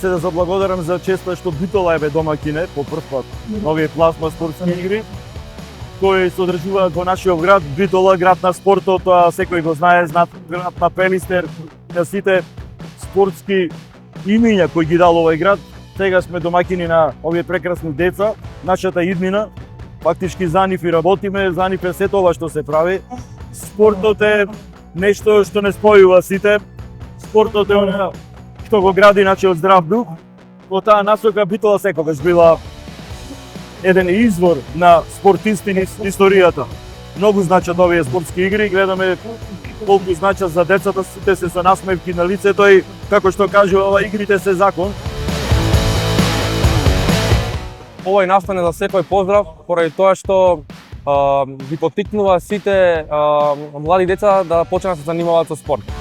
се да заблагодарам за честа што Битола е домакине по прв пат на овие плазма спортски игри кои се одржуваат во нашиот град. Битола, град на спортот, секој го знае, град на Пелистер, на сите спортски имиња кои ги дал овој град. Сега сме домакини на овие прекрасни деца, нашата иднина, фактички за нив и работиме, за нив е сето ова што се прави. Спортот е нешто што не спојува сите. Спортот е она што го гради од здрав дух. Во таа насока Битола секогаш била еден извор на спортисти низ историјата. Многу значат овие спортски игри, гледаме колку значат за децата, сите се со насмевки на лицето и како што кажува, игрите се закон. Овој настан е за секој поздрав, поради тоа што ги поттикнува сите млади деца да почнат да се занимаваат со спорт.